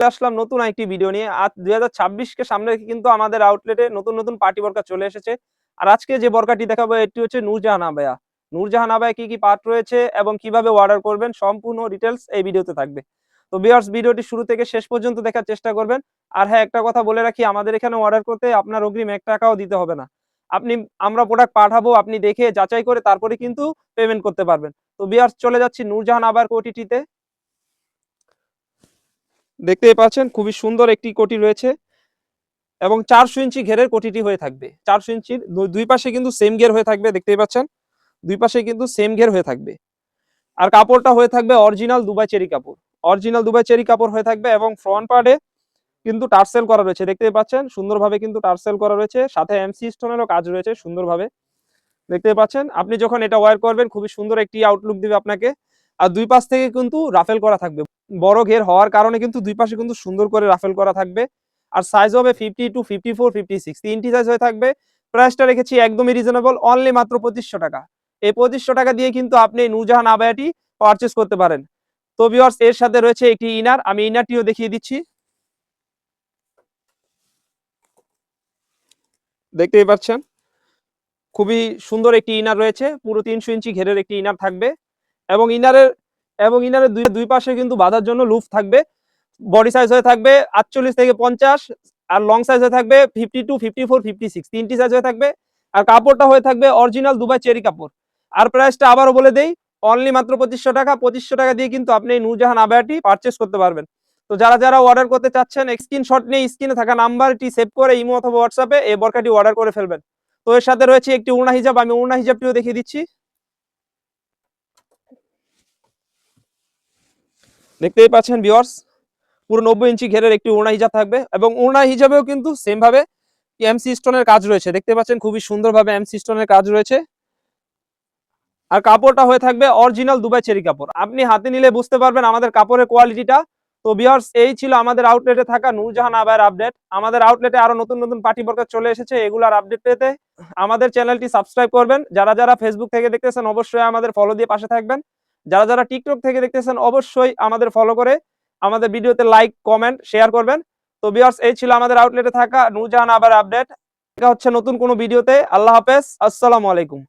আসলাম নতুন একটি ভিডিও নিয়ে। আজ 2026 কে সামনে রেখে কিন্তু আমাদের আউটলেটে নতুন নতুন পার্টি বোরকা চলে এসেছে। আর আজকে যে বোরকাটি দেখাবো এটি হচ্ছে নূরজাহান আবায়া। নূরজাহান আবায়া কি পার্ট রয়েছে এবং কিভাবে অর্ডার করবেন সম্পূর্ণ ডিটেইলস এই ভিডিওতে থাকবে। তো ভিউয়ার্স, ভিডিওটি শুরু থেকে শেষ পর্যন্ত দেখার চেষ্টা করবেন। আর হ্যাঁ, একটা কথা বলে রাখি, আমাদের এখানে অর্ডার করতে আপনার অগ্রিম ১ টাকাও দিতে হবে না। আমরা প্রোডাক্ট পাঠাবো, আপনি দেখে যাচাই করে তারপরে কিন্তু পেমেন্ট করতে পারবেন। তো ভিউয়ার্স, চলে যাচ্ছি নূরজাহান আবায়ার কোটিটিতে। দেখতেই পাচ্ছেন খুবই সুন্দর একটি কোটি রয়েছে এবং 400 ইঞ্চি ঘেরের কোটিটি হয়ে থাকবে। 400 ইঞ্চির দুই পাশে কিন্তু সেম ঘের হয়ে থাকবে, দেখতেই পাচ্ছেন দুই পাশে কিন্তু সেম ঘের হয়ে থাকবে। আর কাপড়টা হয়ে থাকবে অরিজিনাল দুবাই চেরি কাপড়। অরিজিনাল দুবাই চেরি কাপড় হয়ে থাকবে এবং ফ্রন্ট পার্টে কিন্তু টার্সেল করা রয়েছে, দেখতেই পাচ্ছেন সুন্দরভাবে কিন্তু টার্সেল করা রয়েছে, সাথে এমসি স্টোনেরও কাজ রয়েছে সুন্দরভাবে, দেখতেই পাচ্ছেন। আপনি যখন এটা ওয়্যার করবেন খুবই সুন্দর একটি আউটলুক দিবে আপনাকে। আর দুই পাশ থেকে কিন্তু রাফেল করা থাকবে, বড় ঘের হওয়ার কারণে কিন্তু দুই পাশে কিন্তু সুন্দর করে রাফেল করা থাকবে। আর সাইজ হবে 52, 54, 56, তিনটি সাইজ হয়ে থাকবে। প্রাইসটা রেখেছি একদমই রিজনেবল, অনলি মাত্র 2500 টাকা। এই 2500 টাকা দিয়ে কিন্তু আপনি নূরজাহান আবায়াটি পারচেস করতে পারেন। তো ভিউয়ার্স, এর সাথে রয়েছে একটি ইনার, আমি ইনারটিও দেখিয়ে দিচ্ছি। দেখতেই পাচ্ছেন খুবই সুন্দর একটি ইনার রয়েছে, পুরো 300 ইঞ্চি ঘেরের একটি ইনার থাকবে এবং ইনারের দুই পাশে কিন্তু বাঁধার জন্য লুফ থাকবে। বডি সাইজ হয়ে থাকবে 48 থেকে 50, আর লং সাইজ হয়ে থাকবে 52, 54, 56, তিনটি সাইজ হয়ে থাকবে। আর কাপড়টা হয়ে থাকবে অরিজিনাল দুবাই চেরি কাপড়। আর প্রাইসটা আবারও বলে দেই, অনলি মাত্র 2500 টাকা। 2500 টাকা দিয়ে কিন্তু আপনি এই নূরজাহান আবায়াটি পারচেস করতে পারবেন। তো যারা যারা অর্ডার করতে চাচ্ছেন, স্ক্রিনশট নিয়ে স্ক্রিনে থাকা নাম্বারটি সেভ করে ইমো অথবা হোয়াটসঅ্যাপে এই বোরকাটি অর্ডার করে ফেলবেন। তো এর সাথে রয়েছে একটি ওড়না হিজাব, আমি ওড়না হিজাবটিও দেখিয়ে দিচ্ছি। দেখতেই পাচ্ছেন ভিউয়ার্স, পুরো 90 ইঞ্চি ঘেরের একটি ওড়না হিজাব থাকবে এবং ওড়না হিজাবেও কিন্তু সেম ভাবে এমসি স্টোনের কাজ রয়েছে, দেখতে পাচ্ছেন খুবই সুন্দরভাবে এমসি স্টোনের কাজ রয়েছে। আর কাপড়টা হয়ে থাকবে অরিজিনাল দুবাই চেরি কাপড়, আপনি হাতে নিলে বুঝতে পারবেন আমাদের কাপড়ের কোয়ালিটিটা। তো ভিউয়ার্স, এই ছিল আমাদের আউটলেটে থাকা নূরজাহান আবায়ার আপডেট। আমাদের আউটলেটে আরো নতুন নতুন পার্টি বোরকা চলে এসেছে, এগুলার আপডেট পেতে আমাদের চ্যানেলটি সাবস্ক্রাইব করবেন। যারা যারা ফেসবুক থেকে দেখতেছেন অবশ্যই আমাদের ফলো দিয়ে পাশে থাকবেন। যারা যারা টিকটক থেকে দেখতেছেন অবশ্যই আমাদের ফলো করে আমাদের ভিডিওতে লাইক, কমেন্ট, শেয়ার করবেন। তো ভিউয়ার্স, এই ছিল আমাদের আউটলেটে থাকা নূরজাহান আবায়ার আপডেট। দেখা হচ্ছে নতুন কোনো ভিডিওতে। আল্লাহ হাফেজ, আসসালামু আলাইকুম।